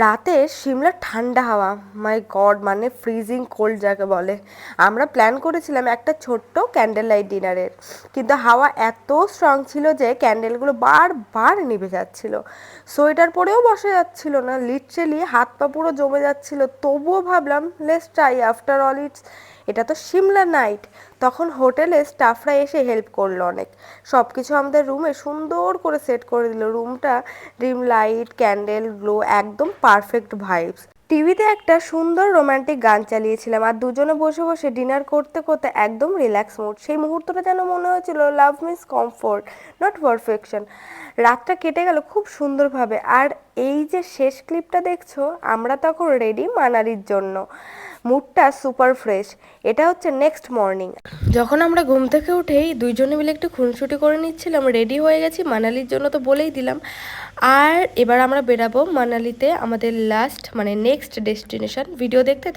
রাতে সিমলার ঠান্ডা হাওয়া, মাই গড, মানে ফ্রিজিং কোল্ড যাকে বলে। আমরা প্ল্যান করেছিলাম একটা ছোট্ট ক্যান্ডেল লাইট ডিনারের, কিন্তু হাওয়া এত স্ট্রং ছিল যে ক্যান্ডেলগুলো বারবার নিভে যাচ্ছিল। সোয়েটার পরেও বসা যাচ্ছিল না, লিটারেলি হাত পা পুরো জমে যাচ্ছিল। তবুও ভাবলাম লেটস ট্রাই, আফটার অল এটা তো সিমলা নাইট। তখন হোটেলে স্টাফরা এসে হেল্প করলো অনেক, সব কিছু আমাদের রুমে সুন্দর করে সেট করে দিল। রুমটা ড্রিম লাইট, ক্যান্ডেল, গ্লো, একদম পারফেক্ট ভাইবস। টিভিতে একটা সুন্দর রোমান্টিক গান চালিয়েছিলাম, আর দুজনে বসে বসে ডিনার করতে করতে একদম রিল্যাক্স মুড। সেই মুহূর্তটা যেন মনে হয়েছিল লাভ মিন্স কমফোর্ট, নট পারফেকশন। রাতটা কেটে গেল খুব সুন্দরভাবে। আর এই যে শেষ ক্লিপটা দেখছো, আমরা তখন রেডি মানালির জন্য। মুডটা সুপার ফ্রেশ। এটা হচ্ছে নেক্সট মর্নিং, যখন আমরা ঘুম থেকে উঠেই দুইজনে মিলে একটু খুনসুটি করে নিচ্ছিলাম। রেডি হয়ে গেছি মানালির জন্য, তো বলেই দিলাম। আর এবার আমরা বেরাবো মানালিতে, আমাদের লাস্ট মানে নেক্সট ডেস্টিনেশন। ভিডিও দেখতে